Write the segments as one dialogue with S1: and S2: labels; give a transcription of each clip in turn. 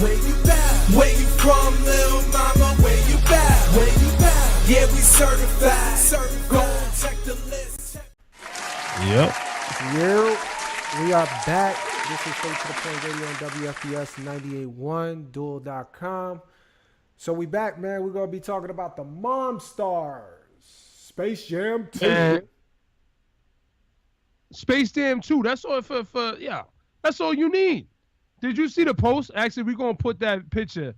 S1: Where you bow? Where you from, little mama? Where you bow? Where you bow? Yeah, we certified. Go check the list.
S2: Yep.
S3: We are back. This is Straight to the Point Radio on WFDS 98.1, dual.com. So we back, man. We're going to be talking about the Monstars. Space Jam 2.
S2: Man. Space Jam 2. That's all yeah. That's all you need. Did you see the post? Actually, we're going to put that picture.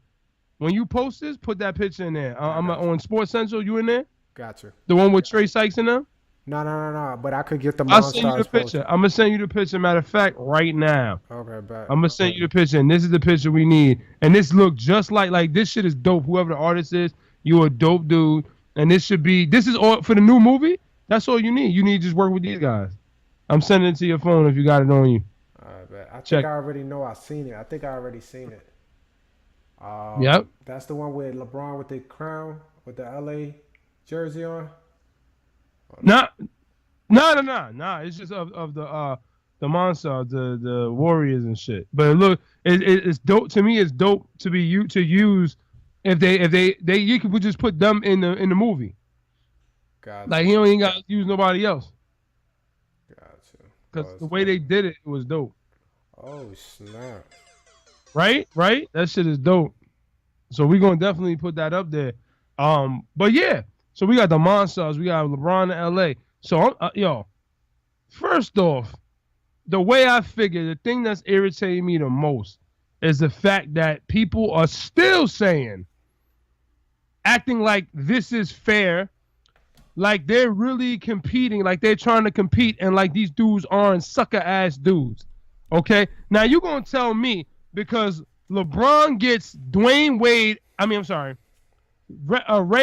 S2: When you post this, put that picture in there. I'm on Sports Central. You in there?
S3: Gotcha.
S2: The one with Trey Sykes in there?
S3: No. But I could get the Monstars.
S2: I'll send you the picture. I'm going to send you the picture, matter of fact, right now.
S3: Okay, bet.
S2: I'm going to send you the picture, and this is the picture we need. And this look just like this shit is dope. Whoever the artist is, you a dope dude. And this is all for the new movie. That's all you need. You need to just work with these guys. I'm sending it to your phone if you got it on you.
S3: I think I already know I've seen it. I think I already seen it.
S2: Yep.
S3: That's the one with LeBron with the crown, with the LA jersey on.
S2: No. It's just of the Monstars, the Warriors and shit. But look, it's dope to me. It's dope to use if they you could just put them in the movie.
S3: Gotcha.
S2: Like he ain't got to use nobody else.
S3: Gotcha.
S2: Because the way they did it was dope.
S3: Oh snap!
S2: Right. That shit is dope. So we're gonna definitely put that up there. But yeah. So we got the Monstars. We got LeBron in LA. So first off, the way I figure, the thing that's irritating me the most is the fact that people are still acting like this is fair, like they're really competing, like they're trying to compete, and like these dudes aren't sucker ass dudes. Okay, now you're gonna tell me because LeBron gets Ray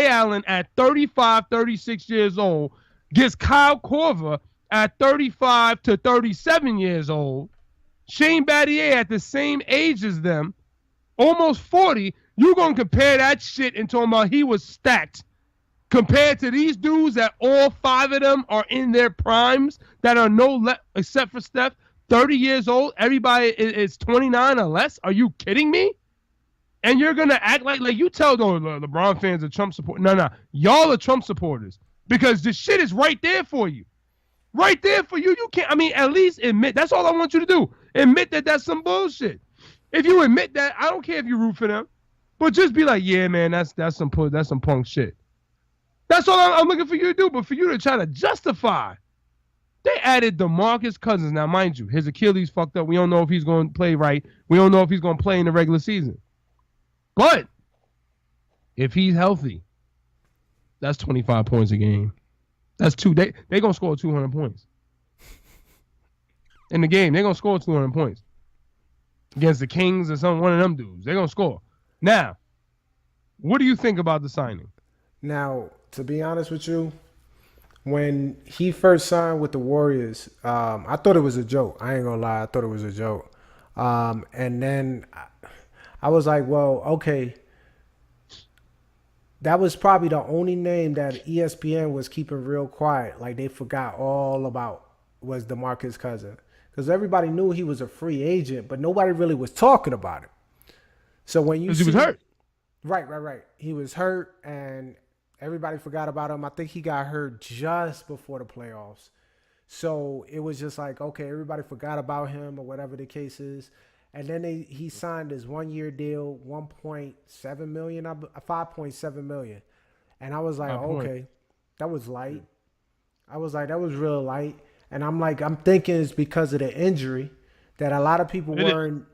S2: Allen at 35, 36 years old, gets Kyle Korver at 35 to 37 years old, Shane Battier at the same age as them, almost 40, you're going to compare that shit and talking about he was stacked compared to these dudes that all five of them are in their primes that are except for Steph, 30 years old, everybody is 29 or less? Are you kidding me? And you're going to act like you tell the LeBron fans are Trump supporters. No. Y'all are Trump supporters because the shit is right there for you. Right there for you. You can't, at least admit. That's all I want you to do. Admit that that's some bullshit. If you admit that, I don't care if you root for them. But just be like, yeah, man, that's some punk shit. That's all I'm looking for you to do. But for you to try to justify. They added Demarcus Cousins. Now, mind you, his Achilles fucked up. We don't know if he's going to play right. We don't know if he's going to play in the regular season. But if he's healthy, that's 25 points a game. That's two. They're going to score 200 points. In the game, they're going to score 200 points. Against the Kings or one of them dudes. They're going to score. Now, what do you think about the signing?
S3: Now, to be honest with you, when he first signed with the Warriors, I thought it was a joke. I ain't going to lie. I thought it was a joke. And then I was like, well, okay. That was probably the only name that ESPN was keeping real quiet. Like they forgot all about was DeMarcus Cousins. Because everybody knew he was a free agent, but nobody really was talking about it. So when you
S2: he was hurt.
S3: Right. He was hurt and everybody forgot about him. I think he got hurt just before the playoffs. So it was just like, okay, everybody forgot about him or whatever the case is. And then he signed his 1-year deal, $1.7 million, $5.7 million. And I was like, okay, that was light. I was like, that was real light. And I'm thinking it's because of the injury that a lot of people weren't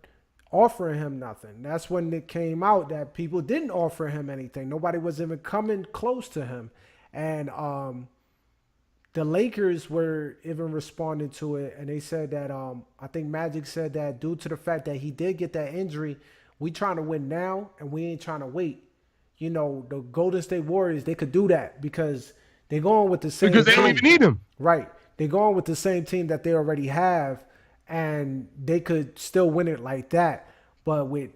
S3: offering him nothing. That's when it came out that people didn't offer him anything. Nobody was even coming close to him. And the Lakers were even responding to it, and they said that I think Magic said that due to the fact that he did get that injury, we trying to win now, and we ain't trying to wait. You know, the Golden State Warriors, they could do that because they're going with the same
S2: because they
S3: team.
S2: don't even need him.
S3: Right. They're going with the same team that they already have, and they could still win it like that. But with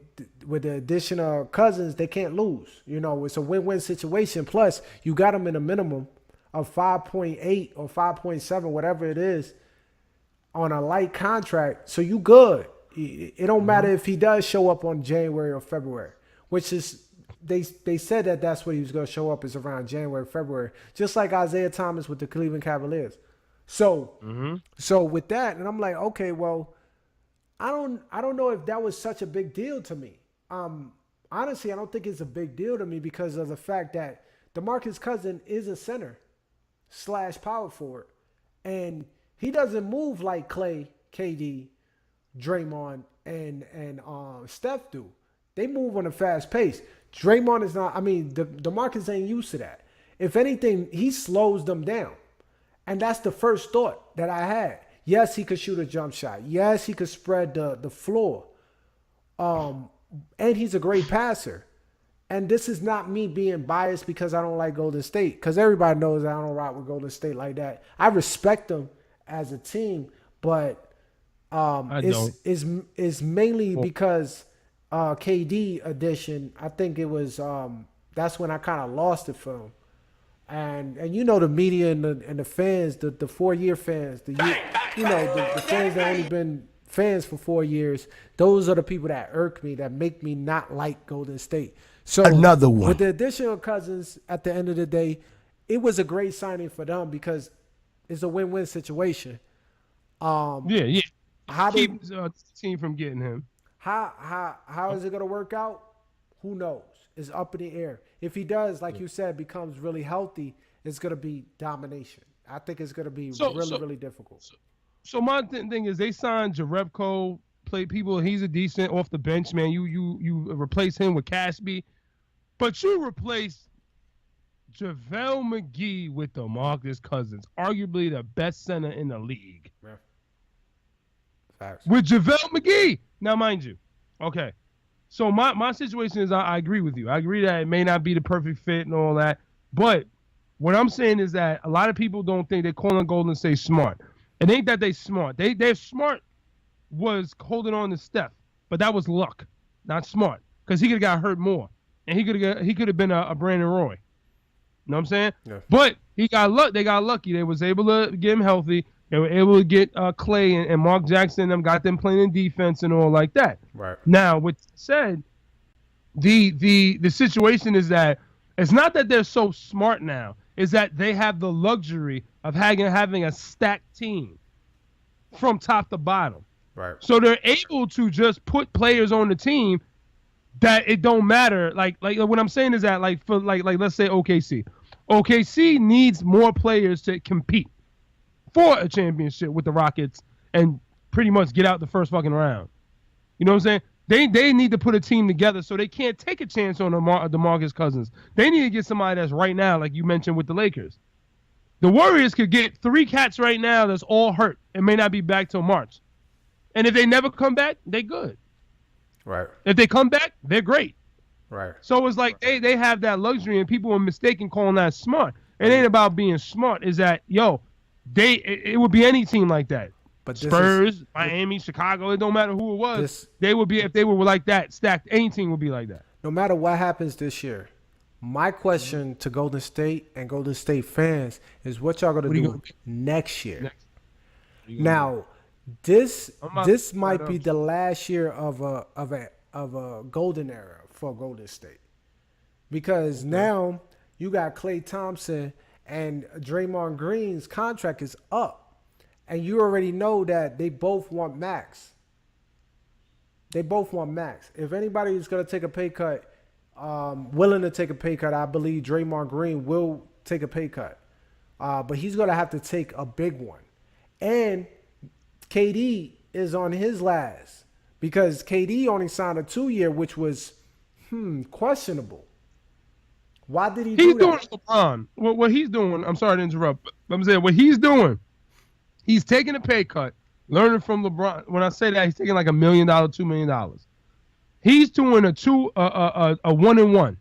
S3: the addition of Cousins, they can't lose. You know, it's a win-win situation. Plus, you got them in a minimum of 5.8 or 5.7, whatever it is, on a light contract. So you good. It don't matter if he does show up on January or February, which is they said that that's what he was going to show up is around January, February, just like Isaiah Thomas with the Cleveland Cavaliers. So so with that, and I'm like, okay, well, I don't know if that was such a big deal to me. Honestly, I don't think it's a big deal to me because of the fact that Demarcus Cousins is a center / power forward, and he doesn't move like Clay, KD, Draymond, and Steph do. They move on a fast pace. Draymond is not. I mean, DeMarcus ain't used to that. If anything, he slows them down, and that's the first thought that I had. Yes, he could shoot a jump shot. Yes, he could spread the floor. And he's a great passer. And this is not me being biased because I don't like Golden State, because everybody knows I don't rock with Golden State like that. I respect them as a team, but it's mainly because KD edition. I think it was that's when I kind of lost it for him. And you know the media and the fans, the 4-year fans, the fans that only been fans for 4 years, those are the people that irk me, that make me not like Golden State. So
S4: another one.
S3: With the addition of Cousins, at the end of the day, it was a great signing for them because it's a win-win situation.
S2: How keep the team from getting him?
S3: How is it going to work out? Who knows? It's up in the air. If he does, like you said, becomes really healthy, it's going to be domination. I think it's going to be really difficult.
S2: So my thing is, they signed Jerebko, play people. He's a decent off the bench man. You replace him with Caspi, but you replace JaVale McGee with DeMarcus Cousins, arguably the best center in the league.
S3: Yeah. Facts.
S2: With JaVale McGee. Now, mind you, okay. So my situation is I agree with you. I agree that it may not be the perfect fit and all that, but what I'm saying is that a lot of people don't think they're calling Golden State smart. It ain't that they smart. Their smart was holding on to Steph, but that was luck, not smart, because he could have got hurt more, and he could have been a Brandon Roy. You know what I'm saying? Yeah. But he got luck. They got lucky. They was able to get him healthy. They were able to get Clay and Mark Jackson and them, got them playing in defense and all like that.
S3: Right.
S2: Now, with said, the situation is that it's not that they're so smart now. Is that they have the luxury of having a stacked team from top to bottom.
S3: Right.
S2: So they're able to just put players on the team that it don't matter. Like what I'm saying is that like let's say OKC. OKC needs more players to compete for a championship with the Rockets and pretty much get out the first fucking round. You know what I'm saying? They need to put a team together, so they can't take a chance on DeMarcus Cousins. They need to get somebody that's right now, like you mentioned with the Lakers. The Warriors could get 3 cats right now that's all hurt and may not be back till March. And if they never come back, they good.
S3: Right.
S2: If they come back, they're great.
S3: Right.
S2: So it's like they have that luxury, and people are mistaken calling that smart. It ain't about being smart. Is that, it would be any team like that. But Spurs, Miami, Chicago, it don't matter who it was. They would be, if they were like that, stacked, any team would be like that.
S3: No matter what happens this year, my question to Golden State and Golden State fans is what y'all gonna do next year. Now, this might be the last year of a golden era for Golden State, because now you got Klay Thompson and Draymond Green's contract is up. And you already know that they both want max. If anybody is going to take a pay cut, willing to take a pay cut, I believe Draymond Green will take a pay cut. But he's going to have to take a big one. And KD is on his last, because KD only signed a 2-year, which was questionable. Why did he do that?
S2: He's doing LeBron. What he's doing, I'm sorry to interrupt, but I'm saying what he's doing, he's taking a pay cut, learning from LeBron. When I say that, he's taking like $1 million, $2 million. He's doing a 1-and-1.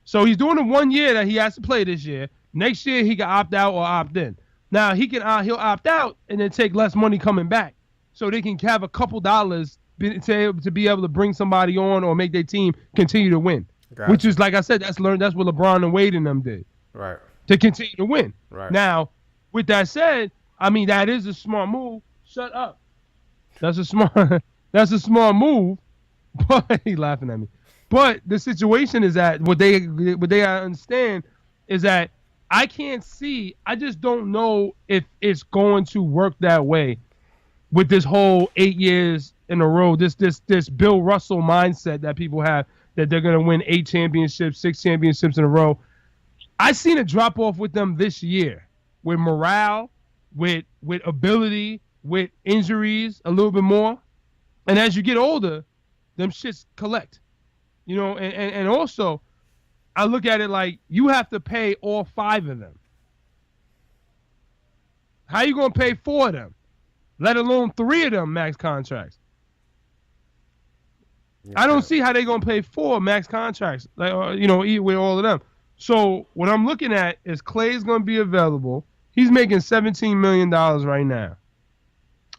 S2: So he's doing a 1 year that he has to play this year. Next year he can opt out or opt in. Now he'll opt out and then take less money coming back, so they can have a couple dollars to be able to bring somebody on or make their team continue to win. Gotcha. Which is, like I said, that's what LeBron and Wade and them did.
S3: Right.
S2: To continue to win.
S3: Right.
S2: Now, with that said, I mean, that is a smart move. Shut up. That's a smart. That's a smart move. But he laughing at me. But the situation is that what they understand is that I can't see. I just don't know if it's going to work that way with this whole 8 years in a row. This Bill Russell mindset that people have that they're going to win 8 championships, 6 championships in a row. I seen a drop off with them this year, with morale, with ability, with injuries, a little bit more. And as you get older, them shits collect, and also I look at it like you have to pay all 5 of them. How you going to pay 4 of them, let alone 3 of them max contracts? Okay. I don't see how they going to pay 4 max contracts, like, with all of them. So what I'm looking at is Clay's going to be available. He's making $17 million right now.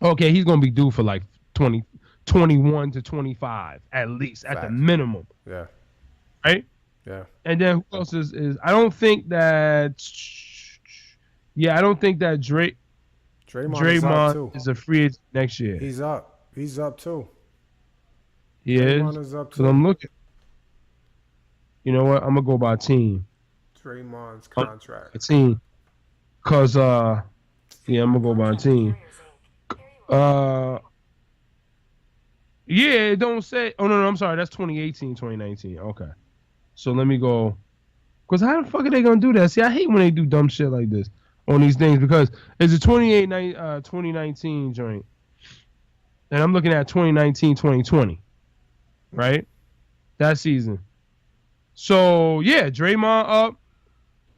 S2: Okay, he's going to be due for like 21 to 25 at least, at the minimum.
S3: Yeah.
S2: Right?
S3: Yeah.
S2: And then who else is I don't think that Draymond is a free agent next year.
S3: He's up. He's up too.
S2: He is up too. I'm looking. You know what? I'm gonna go by team.
S3: Draymond's contract.
S2: A team. Cause I'm gonna go by team. Yeah, it don't say. Oh, no, I'm sorry. That's 2018, 2019. Okay. So let me go. Because how the fuck are they going to do that? See, I hate when they do dumb shit like this on these things because it's a 2019 joint. And I'm looking at 2019, 2020. Right? That season. So, yeah, Draymond up.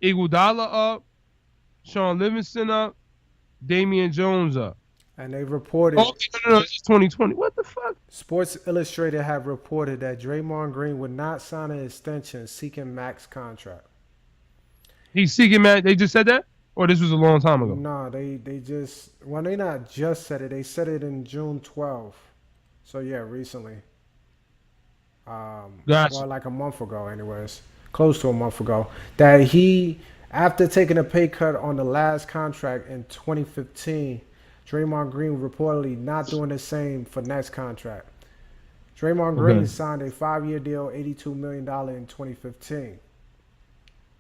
S2: Iguodala up. Sean Livingston up. Damian Jones up.
S3: And they reported.
S2: Oh, no, it's 2020. What the fuck?
S3: Sports Illustrated have reported that Draymond Green would not sign an extension seeking max contract.
S2: He's seeking max. They just said that? Or this was a long time ago?
S3: No, they just. Well, they not just said it. They said it in June 12th. So, yeah, recently.
S2: Gotcha.
S3: Well, like a month ago, anyways. Close to a month ago. That he, after taking a pay cut on the last contract in 2015, Draymond Green reportedly not doing the same for next contract. Draymond Green signed a 5-year deal, $82 million in 2015.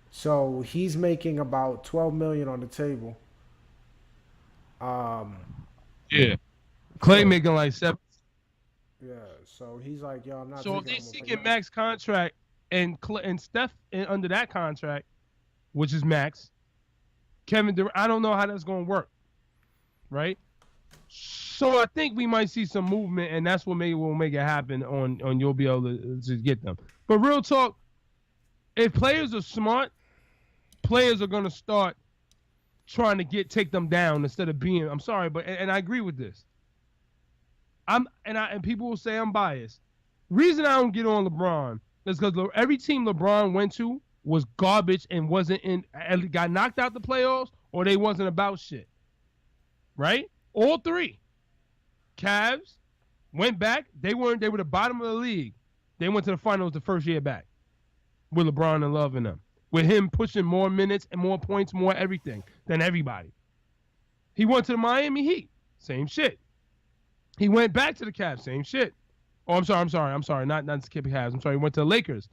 S3: So he's making about $12 million on the table.
S2: Yeah. Clay making like 7.
S3: Yeah. So he's like, yo, I'm not.
S2: So if they seeking max contract and Steph under that contract, which is max, Kevin Durant, I don't know how that's going to work. Right? So I think we might see some movement, and that's what maybe will make it happen on you'll be able to get them. But real talk, if players are smart, players are going to start trying to take them down instead of being, I'm sorry, but and I agree with this. And people will say I'm biased. Reason I don't get on LeBron is because every team LeBron went to was garbage and got knocked out the playoffs, or they wasn't about shit. Right? All 3. Cavs went back. They were the bottom of the league. They went to the finals the first year back with LeBron and Love in them. With him pushing more minutes and more points, more everything than everybody. He went to the Miami Heat. Same shit. He went back to the Cavs. Same shit. Oh, I'm sorry. Not the Cavs. I'm sorry. He went to the Lakers.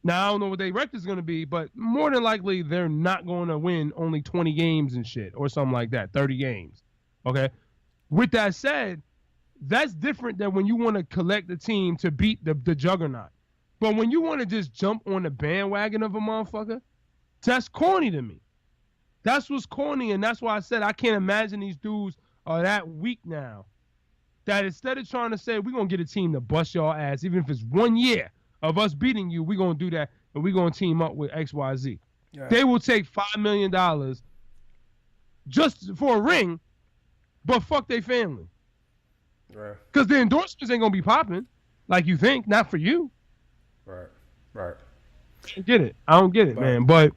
S2: Now, I don't know what their record's going to be, but more than likely, they're not going to win only 20 games and shit or something like that, 30 games. Okay? With that said, that's different than when you want to collect the team to beat the juggernaut. But when you want to just jump on the bandwagon of a motherfucker, that's corny to me. That's what's corny, and that's why I said I can't imagine these dudes are that weak now. That instead of trying to say, we're going to get a team to bust your ass, even if it's 1 year of us beating you, we're going to do that, and we're going to team up with XYZ. Yeah. They will take $5 million just for a ring, but fuck their family. Because the endorsements ain't going to be popping like you think, not for you.
S3: Right.
S2: I don't get it, man. But,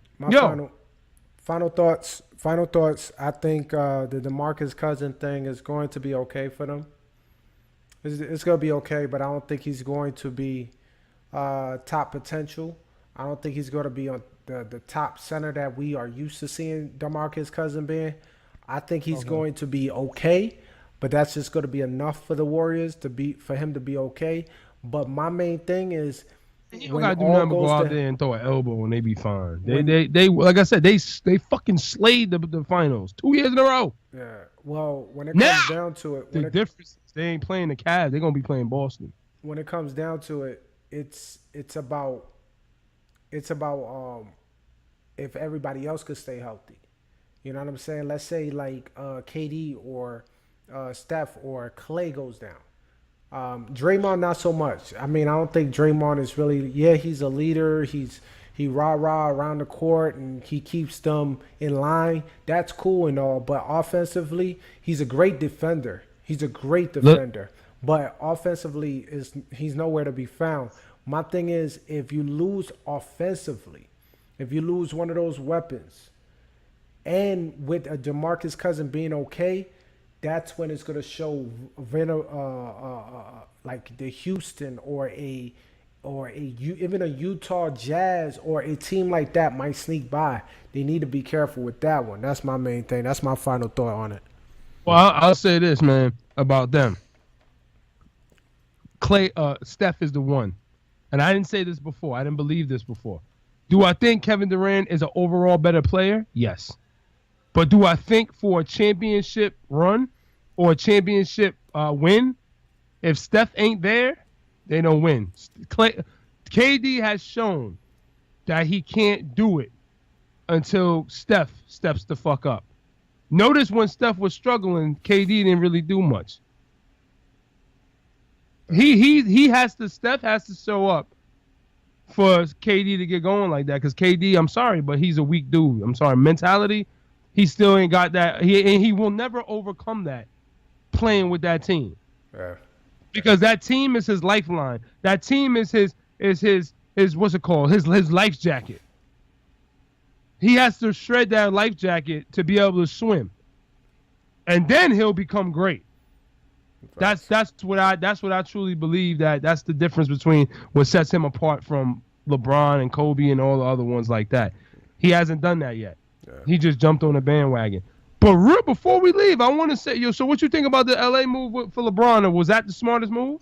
S3: Final thoughts. I think the Demarcus Cousins thing is going to be okay for them. It's going to be okay, but I don't think he's going to be top potential. I don't think he's going to be on the top center that we are used to seeing Demarcus Cousins being. I think he's going to be okay, but that's just going to be enough for the Warriors for him to be okay. But my main thing is
S2: You don't gotta do nothing but go out there and throw an elbow and they be fine. They like I said, they fucking slayed the finals 2 years in a row.
S3: Yeah. Well, when it comes down to it,
S2: the difference is they ain't playing the Cavs. They're gonna be playing Boston.
S3: When it comes down to it, it's about if everybody else could stay healthy. You know what I'm saying? Let's say like KD or Steph or Clay goes down. Draymond, not so much. I mean, I don't think Draymond is really. Yeah, he's a leader. He rah around the court and he keeps them in line. That's cool and all, but offensively, he's a great defender. But offensively, he's nowhere to be found. My thing is, if you lose offensively, if you lose one of those weapons, and with a Demarcus Cousins being okay, that's when it's going to show like the Houston or even a Utah Jazz or a team like that might sneak by. They need to be careful with that one. That's my main thing. That's my final thought on it.
S2: Well, I'll say this, man, about them. Steph is the one. And I didn't say this before. I didn't believe this before. Do I think Kevin Durant is an overall better player? Yes. But do I think for a championship run or a championship win, if Steph ain't there, they don't win. KD has shown that he can't do it until Steph steps the fuck up. Notice when Steph was struggling, KD didn't really do much. Steph has to show up for KD to get going like that, because KD, I'm sorry, but he's a weak dude. I'm sorry, mentality, he still ain't got that. He will never overcome that playing with that team.
S3: Yeah.
S2: Because that team is his lifeline. That team is his what's it called? His life jacket. He has to shred that life jacket to be able to swim. And then he'll become great. That's what I truly believe, that's the difference between what sets him apart from LeBron and Kobe and all the other ones like that. He hasn't done that yet. Yeah. He just jumped on the bandwagon. But before we leave, I want to say, so what you think about the LA move for LeBron? Or was that the smartest move?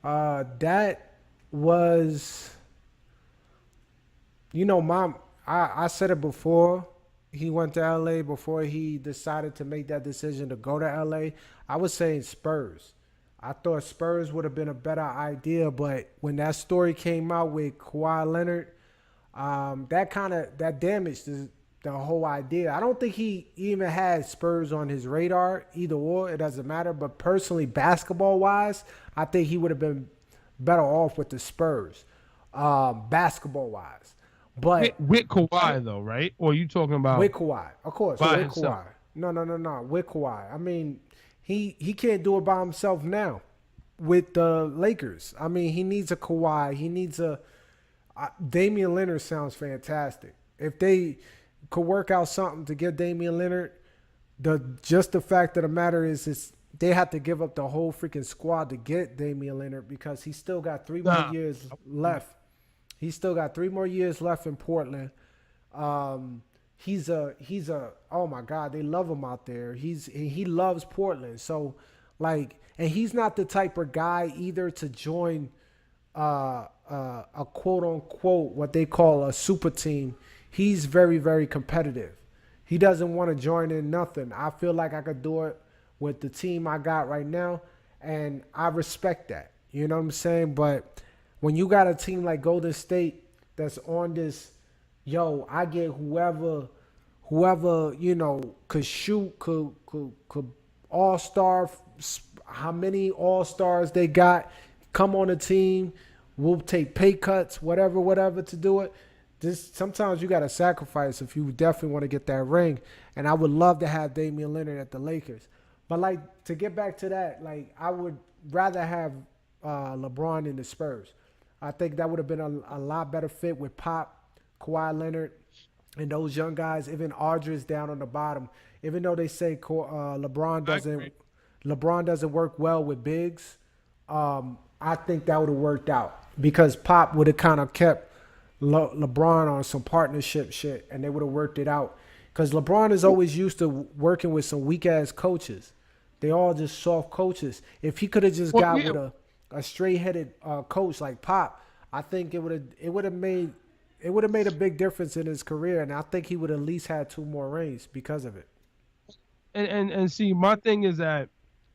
S3: That was, I said it before. He went to LA, before he decided to make that decision to go to LA. I was saying Spurs. I thought Spurs would have been a better idea, but when that story came out with Kawhi Leonard, that damaged the whole idea. I don't think he even had Spurs on his radar, either or. It doesn't matter. But personally, basketball-wise, I think he would have been better off with the Spurs, basketball-wise. But
S2: with Kawhi, though, right? Or are you talking about
S3: with Kawhi? Of course,
S2: by
S3: with
S2: himself.
S3: Kawhi. No. With Kawhi. I mean, he can't do it by himself now with the Lakers. I mean, he needs a Kawhi. He needs a Damian Lillard sounds fantastic. If they could work out something to get Damian Lillard, the fact of the matter is they have to give up the whole freaking squad to get Damian Lillard, because he's still got 3 more years left. He's still got 3 more years left in Portland. He's a oh my God, they love him out there. He loves Portland. So like, and he's not the type of guy either to join a quote unquote what they call a super team. He's very, very competitive. He doesn't want to join in nothing. I feel like I could do it with the team I got right now, and I respect that. You know what I'm saying? But when you got a team like Golden State that's on this, I get whoever could shoot, could all-star, how many all-stars they got, come on the team, we'll take pay cuts, whatever to do it. Sometimes you got to sacrifice if you definitely want to get that ring. And I would love to have Damian Lillard at the Lakers. But like, to get back to that, like, I would rather have LeBron in the Spurs. I think that would have been a lot better fit with Pop, Kawhi Leonard, and those young guys. Even Aldridge down on the bottom. Even though they say LeBron doesn't work well with bigs, I think that would have worked out, because Pop would have kind of kept LeBron on some partnership shit, and they would have worked it out. Because LeBron is always used to working with some weak ass coaches. They all just soft coaches. If he could have just got with a straight-headed coach like Pop, I think it would have made a big difference in his career, and I think he would at least had 2 more rings because of it.
S2: And see, my thing is that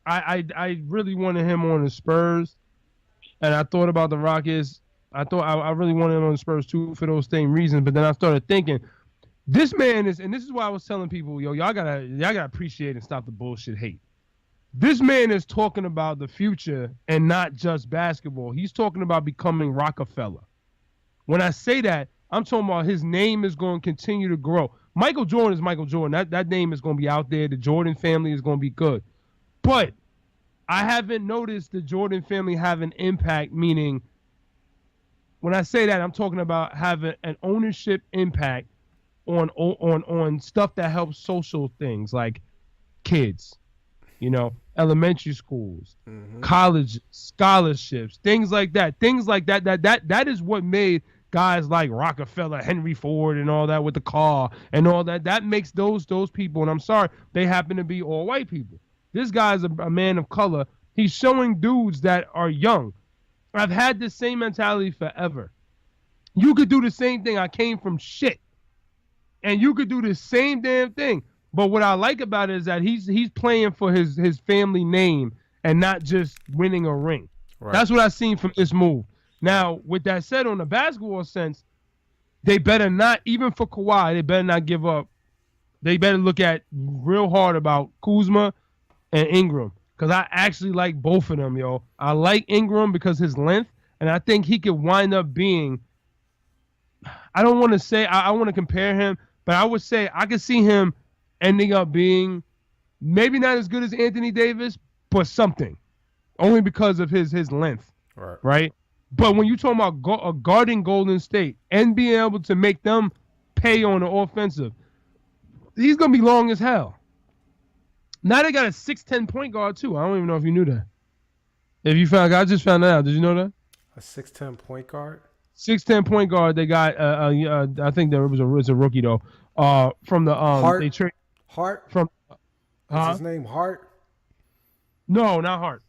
S2: I really wanted him on the Spurs, and I thought about the Rockets. I really wanted him on the Spurs too for those same reasons. But then I started thinking, this man is, and this is why I was telling people, yo, y'all gotta appreciate and stop the bullshit hate. This man is talking about the future and not just basketball. He's talking about becoming Rockefeller. When I say that, I'm talking about his name is going to continue to grow. Michael Jordan is Michael Jordan. That name is going to be out there. The Jordan family is going to be good. But I haven't noticed the Jordan family have an impact, meaning when I say that, I'm talking about having an ownership impact on stuff that helps social things like kids, elementary schools, college scholarships, things like that. That is what made guys like Rockefeller, Henry Ford, and all that with the car and all that. That makes those people, and I'm sorry, they happen to be all white people. This guy's a man of color. He's showing dudes that are young. I've had this same mentality forever. You could do the same thing. I came from shit. And you could do the same damn thing. But what I like about it is that he's playing for his family name and not just winning a ring. Right. That's what I've seen from this move. Now, with that said, on the basketball sense, they better not, even for Kawhi, they better not give up. They better look at real hard about Kuzma and Ingram. Because I actually like both of them, yo. I like Ingram because his length, and I think he could wind up being, I don't want to say, I want to compare him, but I would say I could see him ending up being maybe not as good as Anthony Davis, but something. Only because of his length, right? But when you talk about guarding Golden State and being able to make them pay on the offensive, he's going to be long as hell. Now they got a 6'10" point guard, too. I don't even know if you knew that. I just found that out. Did you know that?
S3: A 6'10" point guard?
S2: 6'10" point guard. They got, I think there was a rookie, though. From the,
S3: Hart?
S2: They trade
S3: Hart?
S2: From,
S3: Is his name Hart?
S2: No, not Hart.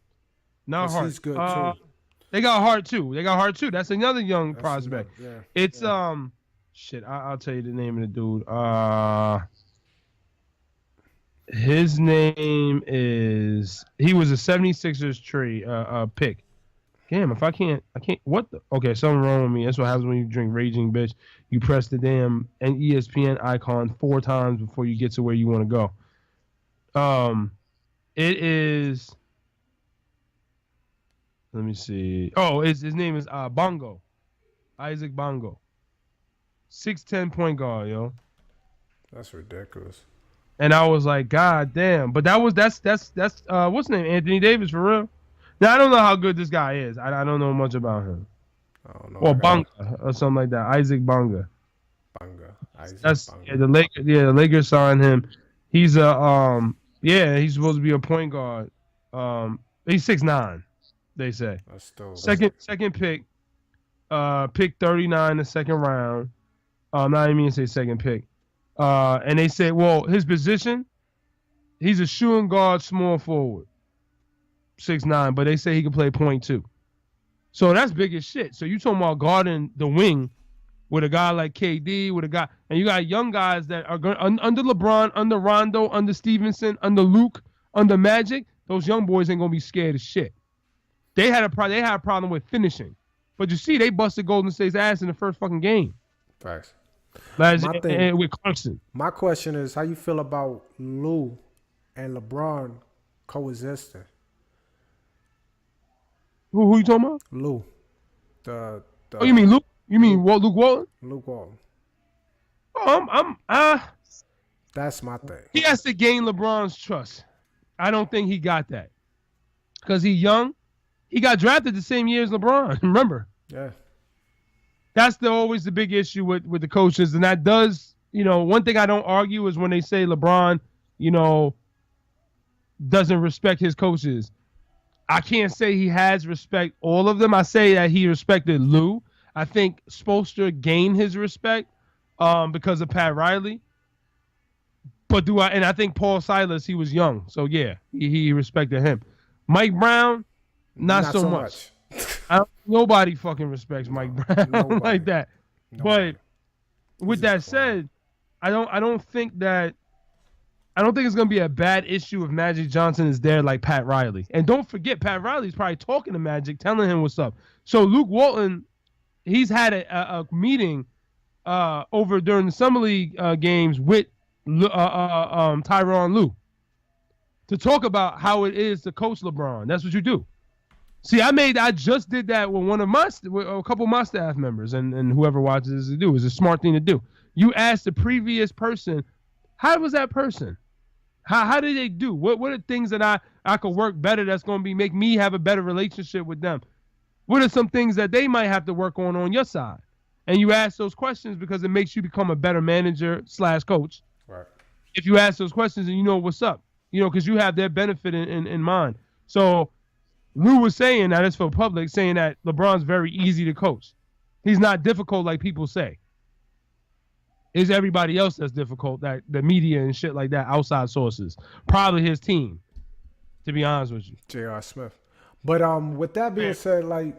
S2: Not Hart.
S3: He's good, too.
S2: They got Hart, too. That's another young prospect.
S3: Yeah.
S2: It's, shit, I'll tell you the name of the dude. His name is, he was a 76ers pick. Damn, if I can't, what the, okay, something wrong with me. That's what happens when you drink Raging Bitch. You press the damn ESPN icon 4 times before you get to where you want to go. It is, let me see. Oh, his name is Bongo. Isaac Bongo. 6'10" point guard, yo.
S3: That's ridiculous.
S2: And I was like, God damn. But that's what's his name? Anthony Davis, for real? Now, I don't know how good this guy is. I don't know much about him.
S3: I don't know.
S2: Or Bonga or something like that. Isaac Bonga.
S3: Isaac Bonga.
S2: Yeah, the Lakers signed him. He's he's supposed to be a point guard. He's 6'9", they say.
S3: That's still
S2: second pick. Pick 39 the second round. Not even say second pick. And they said, well, his position, he's a shooting guard, small forward, 6'9", but they say he can play point 2. So that's big as shit. So you talking about guarding the wing with a guy like KD, with a guy, and you got young guys that are going under LeBron, under Rondo, under Stevenson, under Luke, under Magic. Those young boys ain't gonna be scared of shit. They had a problem with finishing, but you see, they busted Golden State's ass in the first fucking game.
S3: Facts.
S2: With Clarkson.
S3: My question is, how you feel about Lou and LeBron coexisting?
S2: Who you talking about?
S3: Lou.
S2: Oh, you mean Luke? You mean Luke Walton?
S3: Luke Walton.
S2: Oh,
S3: That's my thing.
S2: He has to gain LeBron's trust. I don't think he got that. Because he's young. He got drafted the same year as LeBron. Remember?
S3: Yeah.
S2: That's always the big issue with the coaches. And that does, one thing I don't argue is when they say LeBron, doesn't respect his coaches. I can't say he has respect all of them. I say that he respected Lou. I think Spoelstra gained his respect because of Pat Riley. But and I think Paul Silas, he was young. So, yeah, he respected him. Mike Brown, not so much. Nobody fucking respects Mike Brown like that. Nobody. But with that said, I don't think it's gonna be a bad issue if Magic Johnson is there like Pat Riley. And don't forget, Pat Riley's probably talking to Magic, telling him what's up. So Luke Walton, he's had a meeting over during the Summer League games with Tyronn Lue to talk about how it is to coach LeBron. That's what you do. See, I just did that with with a couple of my staff members, and whoever watches this do. It's a smart thing to do. You ask the previous person, how was that person? How did they do? What are things that I could work better that's going to make me have a better relationship with them? What are some things that they might have to work on your side? And you ask those questions because it makes you become a better manager / coach. Right. If you ask those questions and you know what's up, because you have their benefit in mind. So Lou was saying, that is for public, saying that LeBron's very easy to coach. He's not difficult like people say. It's everybody else that's difficult, that the media and shit like that, outside sources. Probably his team, to be honest with you. J.R.
S3: Smith. But with that being said, like,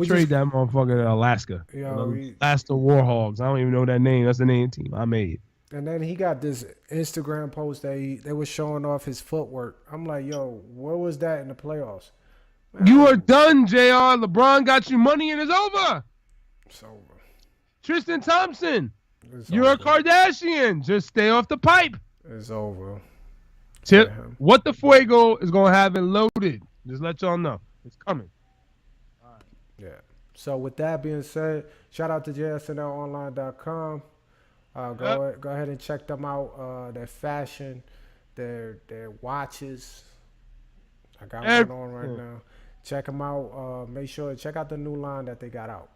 S2: trade that motherfucker to Alaska. Alaska Warhogs. I don't even know that name. That's the name team I made.
S3: And then he got this Instagram post that they were showing off his footwork. I'm like, yo, where was that in the playoffs? Man,
S2: you are done, JR. LeBron got you money and it's over.
S3: It's over.
S2: Tristan Thompson. You're a Kardashian. Just stay off the pipe.
S3: It's over.
S2: Tip, what the Fuego is going to have it loaded. Just let y'all know. It's coming.
S3: All right. Yeah. So with that being said, shout out to jsnlonline.com. Go ahead and check them out. Their fashion, their watches. I got one on right now. Check them out. Make sure to check out the new line that they got out.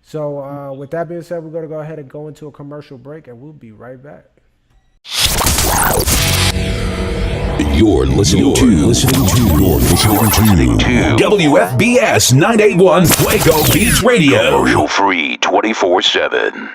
S3: So with that being said, we're going to go ahead and go into a commercial break, and we'll be right back.
S4: You're listening to WFBS 981 Fuego Beach Radio. Commercial free 24/7.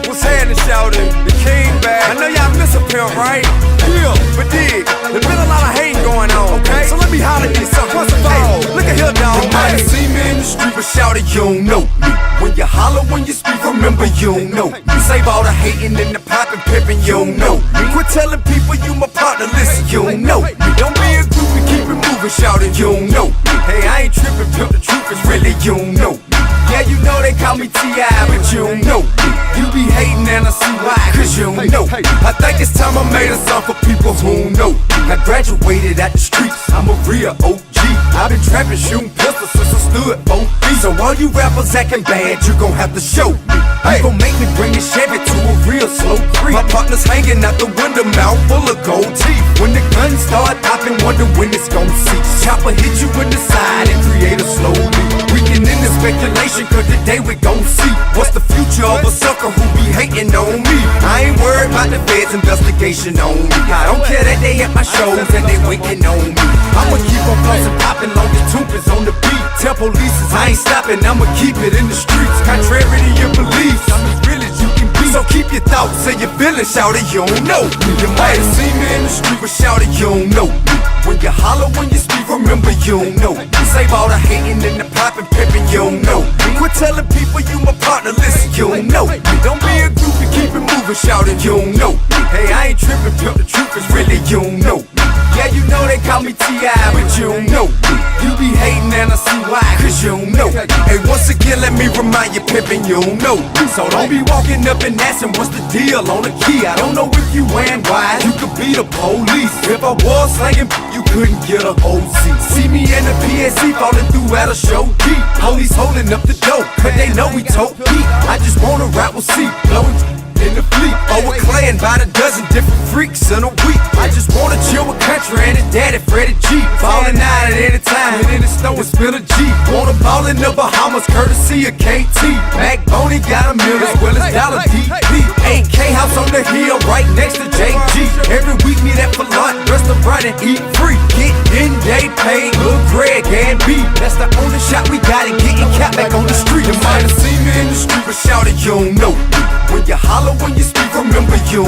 S1: What's happening, shouting? The king back. I know y'all miss a pimp, right? Yeah, but dig, there's been a lot of hate going on, okay? So let me holler at you something. First of all, look at here, dog. You might have seen me in the street, but shouted, you don't know me. When you holler, when you speak, remember you don't know me. Save all the hating and the popping, pimping, you don't know me. Quit telling people you my partner, listen, you don't know me. Don't be a groupie, keep it moving, shouting, you don't know me. Hey, I ain't tripping, pimp, the truth is really you don't know me. Yeah, you know they call me T.I., but you don't know me. You be hating and I see why, cause you don't know. I think it's time I made a song for people who don't know. I graduated at the streets, I'm a real OG. I've been trapping, shooting pistols since I stood 4 feet. So all you rappers acting bad, you gon' have to show me. You gon' make me bring the Chevy to a real slow creep. My partner's hanging out the window, mouth full of gold teeth. When the guns start popping, wonder when it's gon' cease. Chopper hit you in the side and create a slow leak. Weekend in the speculation, cause today we gon' see what's the future of a sucker who be hating on me. I ain't worried about the feds' investigation on me. I don't care that they at my shows and they waiting on me. I'ma keep on flossing, popping long as Tupis on the beat. Tell police I ain't stopping, I'ma keep it in the streets. Contrary to your beliefs, I'm as real as you can be. So keep your thoughts and your feelings, shout it, you don't know me. You might have seen me in the street, but shout it, you don't know me. When you holler, when you speak, remember you don't know me. Save all the hating and the popping, pimping, you don't know me. Quit telling people you my partner, listen, you don't know me. Don't be a groupie, keep it moving, shouting, you don't know me. Hey, I ain't tripping, pimp, the truth is really you don't know me. Yeah, you know they call me T.I., but you don't know me. You be hating and I see why, cause you don't know me. Hey, once again, let me remind you, pimpin', you don't know me. So don't be walking up and asking what's the deal on the key. I don't know if you ran wide, you could be the police. If I was slanging, you couldn't get a OC. See me in the PSC falling through at a show deep. Police holding up the dope, cause they know we tote deep. I just wanna rap with C, blowing in the fleet. Over Clay and about a dozen different freaks in a week. I just wanna chill with Country and his daddy Freddie G. Falling out at any time and in the store and spill a G. Wanna ball in the Bahamas courtesy of KT. Backbone, he got a million as well as Dollar DP. 8K house on the hill right next to JG. Every week meet at Falot, restaurant and eat free. Get in, day paid, Lil Greg and B. That's the only shot we got and getting cat back on the street. You might have seen me in the street, but shout it, you don't know me. When you holler, when you speak, remember you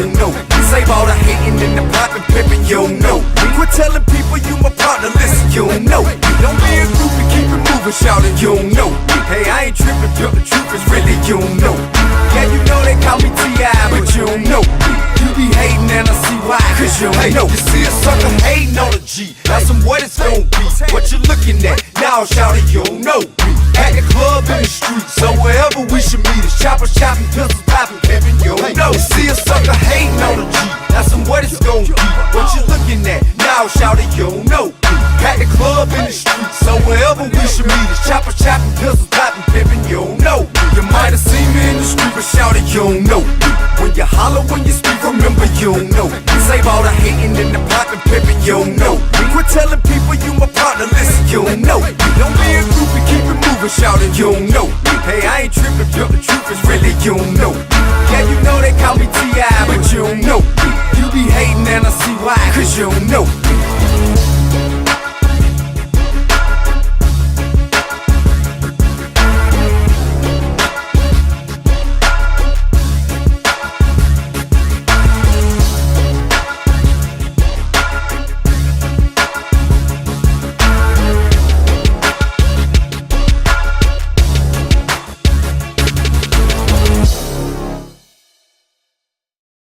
S1: you don't know. Hey, I ain't tripping, but the truth is really you don't know. Yeah, you know they call me T.I., but you don't know. You be hating and I see why, cause you don't know. You see a sucker hating on a G, that's what it's gon' be. What you looking at? Now shout it, you don't know me. At the club in the street, so wherever we should meet is choppers chopping, pistols popping, pimping, you don't know. You see a sucker hating on a G, that's what it's gon' be. What you looking at? Now shout it, you don't know me. At the club in the street, so wherever we should meet is choppers chopping, pistols popping, pimping, you don't know. You might have seen me in the street, but shout it, you don't know. When you holler, when you speak, remember you don't know. Save all the hating and the popping, pimping, you don't know. Quit telling people you my partner, listen, you don't know. Don't be a groupie, keep it moving, shout it, you don't know. Hey, I ain't tripping, but the truth is really you don't know. Yeah, you know they call me T.I., but you don't know. You be hating and I see why, cause you don't know.